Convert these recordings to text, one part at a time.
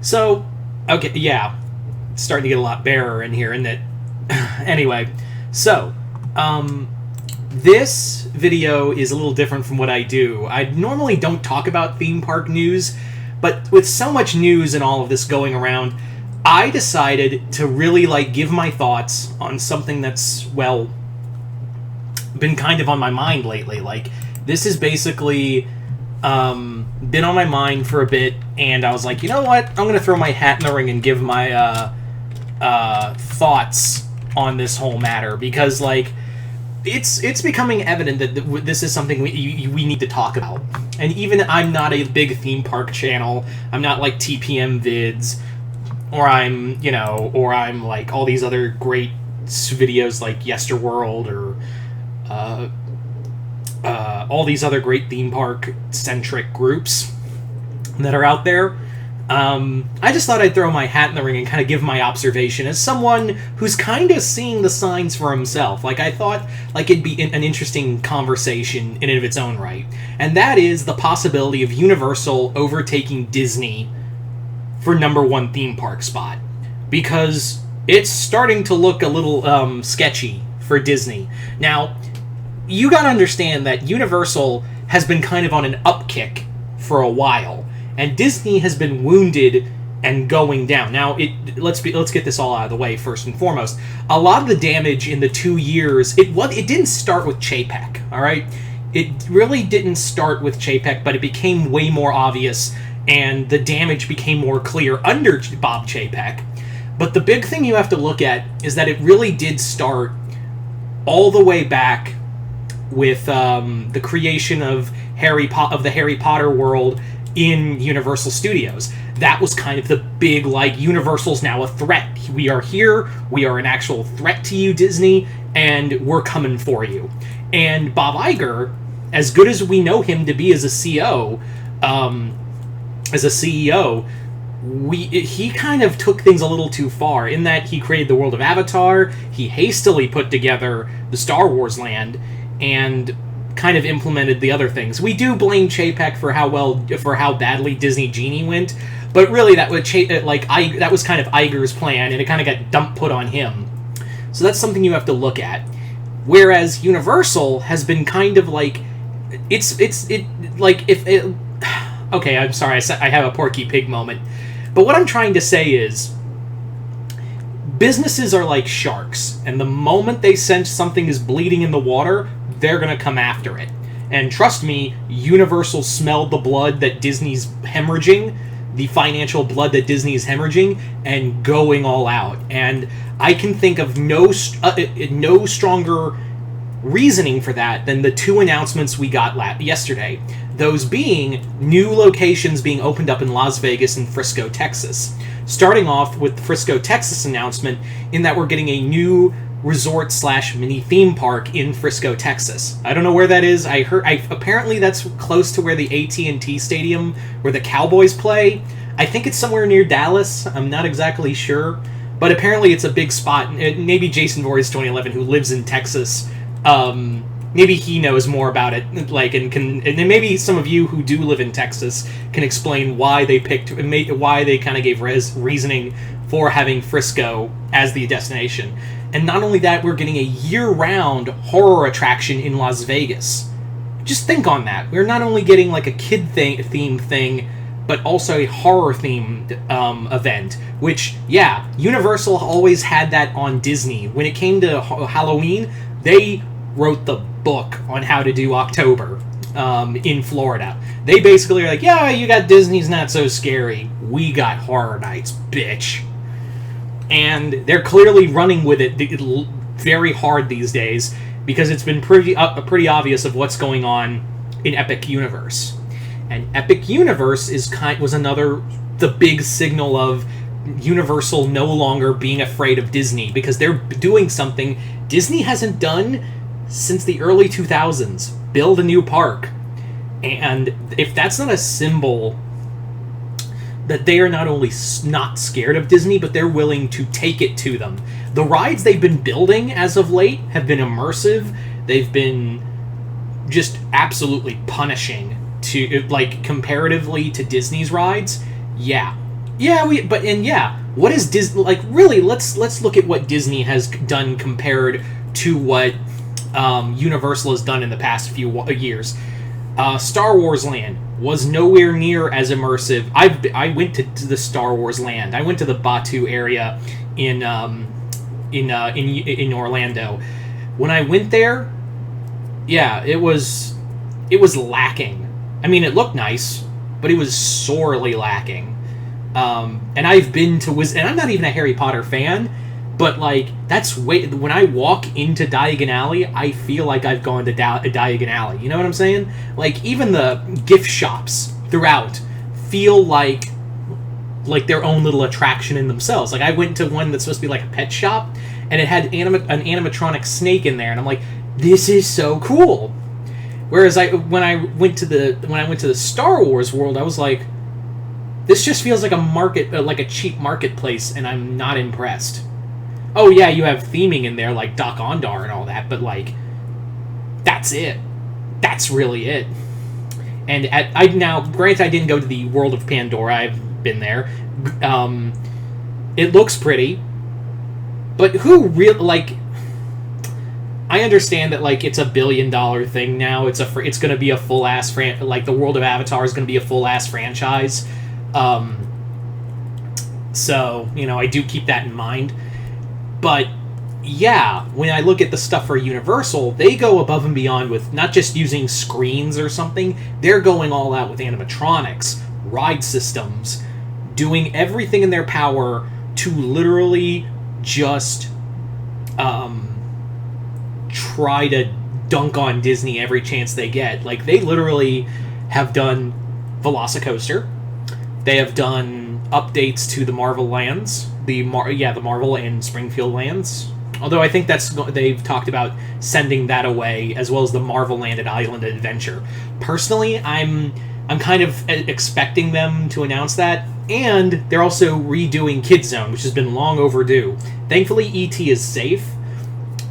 So, okay, yeah, it's starting to get a lot barer in here, isn't it? Anyway, so, this video is a little different from what I do. I normally don't talk about theme park news, but with so much news and all of this going around, I decided to really, give my thoughts on something that's, well, been kind of on my mind lately. This has basically been on my mind for a bit, and I was like, you know what? I'm going to throw my hat in the ring and give my thoughts on this whole matter, because, it's becoming evident that this is something we need to talk about. And even I'm not a big theme park channel. I'm not like TPM Vids, or I'm like all these other great videos like Yesterworld, or all these other great theme park centric groups that are out there. I just thought I'd throw my hat in the ring and kind of give my observation as someone who's kind of seeing the signs for himself. I thought it'd be an interesting conversation in and of its own right. And that is the possibility of Universal overtaking Disney for #1 theme park spot. Because it's starting to look a little sketchy for Disney. Now, you gotta understand that Universal has been kind of on an upkick for a while. And Disney has been wounded and going down. Now, let's get this all out of the way first and foremost. A lot of the damage in the 2 years, it didn't start with Chapek, all right? It really didn't start with Chapek, but it became way more obvious, and the damage became more clear under Bob Chapek. But the big thing you have to look at is that it really did start all the way back with the creation of the Harry Potter world in Universal Studios. That was kind of the big, Universal's now a threat. We are here, we are an actual threat to you, Disney, and we're coming for you. And Bob Iger, as good as we know him to be as a CEO, he kind of took things a little too far, in that he created the world of Avatar, he hastily put together the Star Wars land, and kind of implemented the other things. We do blame Chapek for how badly Disney Genie went, but really that was that was kind of Iger's plan, and it kind of got put on him. So that's something you have to look at. Whereas Universal has been kind of okay, I'm sorry, I have a Porky Pig moment. But what I'm trying to say is, businesses are like sharks, and the moment they sense something is bleeding in the water, they're going to come after it. And trust me, Universal smelled the blood that Disney's hemorrhaging, the financial blood that Disney is hemorrhaging, and going all out. And I can think of no stronger reasoning for that than the two announcements we got yesterday. Those being new locations being opened up in Las Vegas and Frisco, Texas. Starting off with the Frisco, Texas announcement, in that we're getting a new resort/mini theme park in Frisco, Texas. I don't know where that is. Apparently that's close to where the AT&T Stadium, where the Cowboys play. I think it's somewhere near Dallas. I'm not exactly sure, but apparently it's a big spot. Maybe Jason Voorhees 2011, who lives in Texas, maybe he knows more about it. And then maybe some of you who do live in Texas can explain why they kind of gave reasoning for having Frisco as the destination. And not only that, we're getting a year-round horror attraction in Las Vegas. Just think on that. We're not only getting a kid-themed thing, but also a horror-themed event. Which, yeah, Universal always had that on Disney. When it came to Halloween, they wrote the book on how to do October in Florida. They basically are like, yeah, you got Disney's Not So Scary. We got Horror Nights, bitch. And they're clearly running with it very hard these days, because it's been pretty obvious of what's going on in Epic Universe. And Epic Universe was the big signal of Universal no longer being afraid of Disney, because they're doing something Disney hasn't done since the early 2000s. Build a new park. And if that's not a symbol that they are not only not scared of Disney, but they're willing to take it to them. The rides they've been building as of late have been immersive. They've been just absolutely punishing comparatively to Disney's rides. Yeah, what is Disney like? Really, let's look at what Disney has done compared to what Universal has done in the past few years. Star Wars Land was nowhere near as immersive. I went to the Star Wars Land. I went to the Batuu area in Orlando. When I went there, yeah, it was lacking. I mean, it looked nice, but it was sorely lacking. And I've been to and I'm not even a Harry Potter fan, but like when I walk into Diagon Alley, I feel like I've gone to Diagon Alley. You know what I'm saying? Like even the gift shops throughout feel like their own little attraction in themselves. Like I went to one that's supposed to be like a pet shop, and it had an animatronic snake in there, and I'm like, this is so cool. Whereas when I went to the Star Wars world, I was like, this just feels like like a cheap marketplace, and I'm not impressed. Oh yeah, you have theming in there like Dok-Ondar and all that, but like, that's it. That's really it. And granted, I didn't go to the World of Pandora. I've been there. It looks pretty, but who really like? I understand that like it's $1 billion thing now. It's going to be a full ass like the World of Avatar is going to be a full ass franchise. So I do keep that in mind. But yeah, when I look at the stuff for Universal, they go above and beyond with not just using screens or something. They're going all out with animatronics, ride systems, doing everything in their power to literally just try to dunk on Disney every chance they get. Like they literally have done Velocicoaster. They have done updates to the Marvel lands, the Marvel and Springfield lands. Although I think they've talked about sending that away, as well as the Marvel Land at Island Adventure. Personally, I'm kind of expecting them to announce that, and they're also redoing Kid Zone, which has been long overdue. Thankfully, E.T. is safe,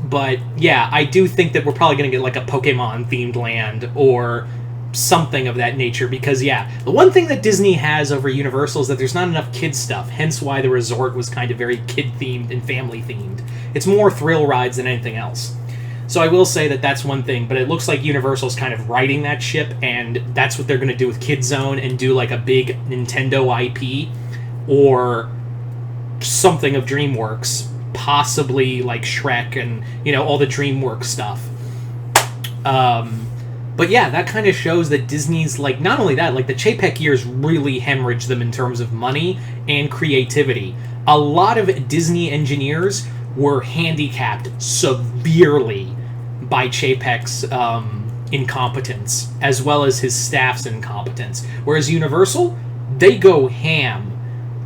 but yeah, I do think that we're probably going to get like a Pokemon-themed land or something of that nature, because yeah, the one thing that Disney has over Universal is that there's not enough kid stuff, hence why the resort was kind of very kid-themed and family-themed. It's more thrill rides than anything else. So I will say that that's one thing, but it looks like Universal's kind of riding that ship, and that's what they're going to do with Kid Zone, and do like a big Nintendo IP, or something of DreamWorks, possibly like Shrek and, all the DreamWorks stuff. But yeah, that kind of shows that Disney's, like, not only that, like, the Chapek years really hemorrhaged them in terms of money and creativity. A lot of Disney engineers were handicapped severely by Chapek's incompetence, as well as his staff's incompetence. Whereas Universal, they go ham.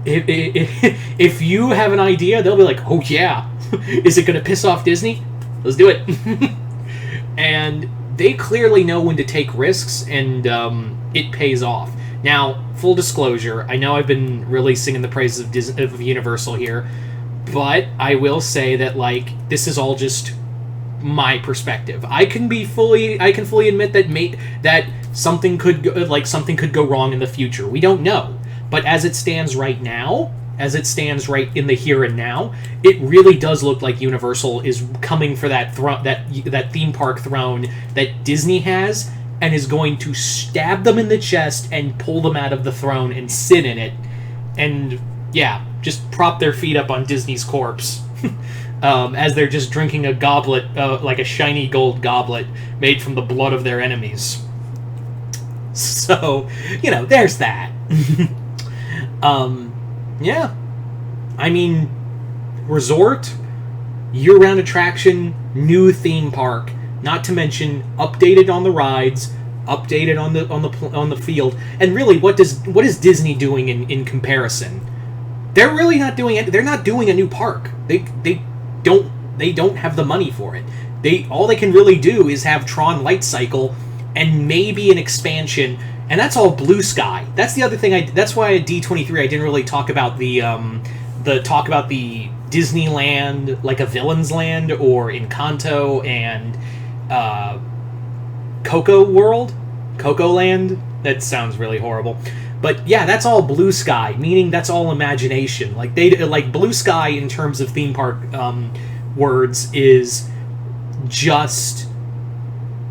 If you have an idea, they'll be like, oh yeah, is it going to piss off Disney? Let's do it. And they clearly know when to take risks, and it pays off. Now, full disclosure, I know I've been really singing the praises of Universal here, but I will say that, like, this is all just my perspective. I can fully admit that something could go wrong in the future. We don't know, but as it stands right now, as it stands right in the here and now, it really does look like Universal is coming for that theme park throne that Disney has, and is going to stab them in the chest and pull them out of the throne and sit in it, and yeah, just prop their feet up on Disney's corpse as they're just drinking a goblet, like a shiny gold goblet made from the blood of their enemies. So, there's that. Yeah. I mean, resort, year-round attraction, new theme park, not to mention updated on the rides, updated on the field. And really, what is Disney doing in comparison? They're really not doing it. They're not doing a new park. They don't have the money for it. All they can really do is have Tron Light Cycle and maybe an expansion. And that's all blue sky. That's the other thing. That's why at D23 I didn't really talk about the Disneyland, like a Villain's Land, or Encanto and Coco World, Coco Land. That sounds really horrible, But yeah, that's all blue sky, meaning that's all imagination. Like blue sky in terms of theme park words is just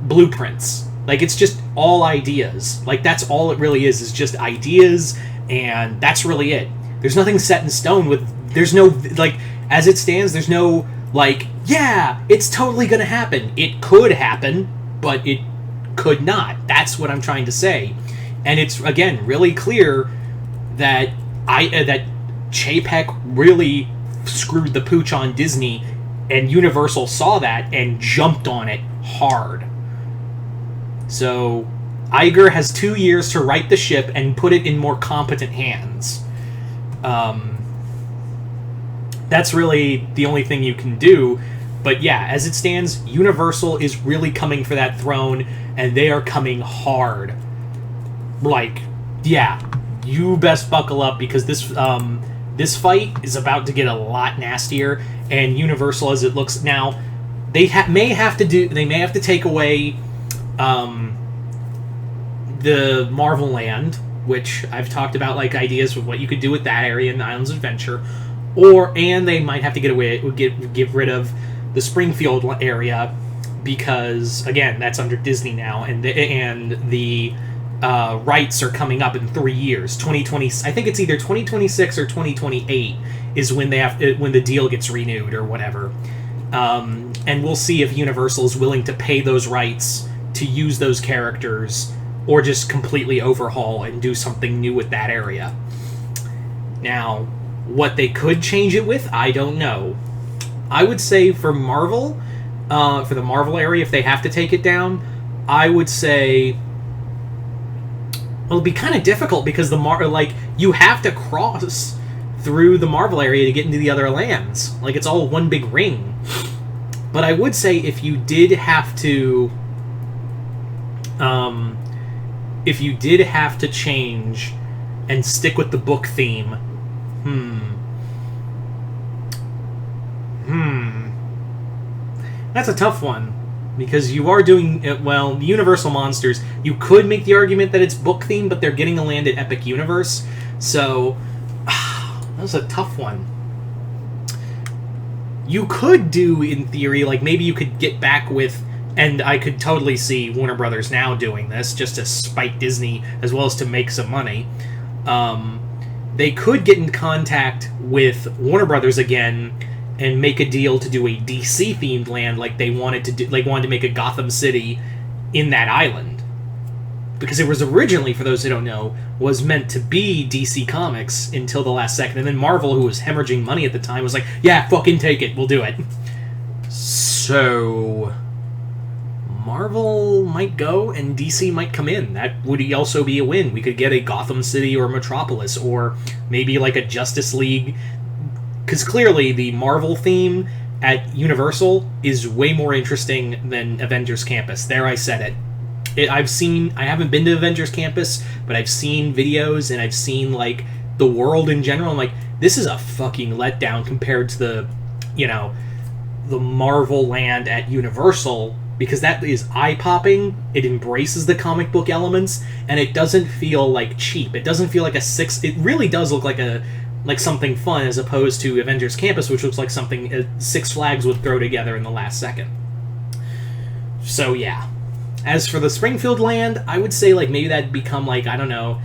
blueprints. Like, it's just all ideas. Like, that's all it really is just ideas, and that's really it. There's nothing set in stone there's no, like, as it stands, there's no, like, yeah, it's totally gonna happen. It could happen, but it could not. That's what I'm trying to say. And it's, again, really clear that that Chapek really screwed the pooch on Disney, and Universal saw that and jumped on it hard. So Iger has 2 years to right the ship and put it in more competent hands. That's really the only thing you can do. But yeah, as it stands, Universal is really coming for that throne, and they are coming hard. Like, yeah, you best buckle up, because this fight is about to get a lot nastier, and Universal, as it looks now, they may have to take away the Marvel Land, which I've talked about, like, ideas of what you could do with that area in Islands of Adventure, and they might have to get rid of the Springfield area, because again, that's under Disney now, and the rights are coming up in 3 years. 2020, I think it's either 2026 or 2028 is when when the deal gets renewed or whatever. And we'll see if Universal is willing to pay those rights to use those characters, or just completely overhaul and do something new with that area. Now, what they could change it with, I don't know. I would say for Marvel, for the Marvel area, if they have to take it down, I would say, well, it'd be kind of difficult, because you have to cross through the Marvel area to get into the other lands. Like, it's all one big ring. But I would say if you did have to change and stick with the book theme, that's a tough one, because you are doing, well, Universal Monsters, you could make the argument that it's book theme, but they're getting a land at Epic Universe, so that's a tough one. You could do, in theory, like, maybe you could get back with, and I could totally see Warner Brothers now doing this, just to spite Disney, as well as to make some money. They could get in contact with Warner Brothers again, and make a deal to do a DC-themed land, like they wanted to do. Like, wanted to make a Gotham City in that island, because it was originally, for those who don't know, was meant to be DC Comics until the last second, and then Marvel, who was hemorrhaging money at the time, was like, "Yeah, fucking take it, we'll do it." So Marvel might go, and DC might come in. That would also be a win. We could get a Gotham City or Metropolis, or maybe like a Justice League. Because clearly, the Marvel theme at Universal is way more interesting than Avengers Campus. There, I said it. I haven't been to Avengers Campus, but I've seen videos, and I've seen, like, the world in general. I'm like, this is a fucking letdown compared to the Marvel land at Universal, because that is eye-popping. It embraces the comic book elements, and it doesn't feel, like, cheap. It doesn't feel like it really does look like something fun, as opposed to Avengers Campus, which looks like something Six Flags would throw together in the last second. So yeah. As for the Springfield land, I would say, like, maybe that'd become, like, I don't know,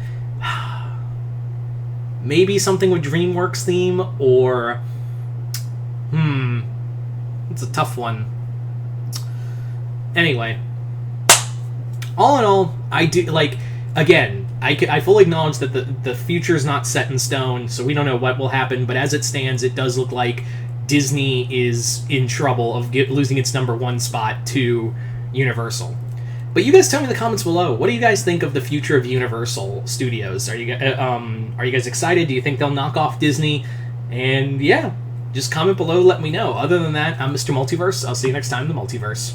maybe something with DreamWorks theme, or it's a tough one. Anyway, all in all, I do, like, again, I fully acknowledge that the future's not set in stone, so we don't know what will happen, but as it stands, it does look like Disney is in trouble of losing its #1 spot to Universal. But you guys tell me in the comments below, what do you guys think of the future of Universal Studios? Are you guys excited? Do you think they'll knock off Disney? And yeah, just comment below, let me know. Other than that, I'm Mr. Multiverse. I'll see you next time in the Multiverse.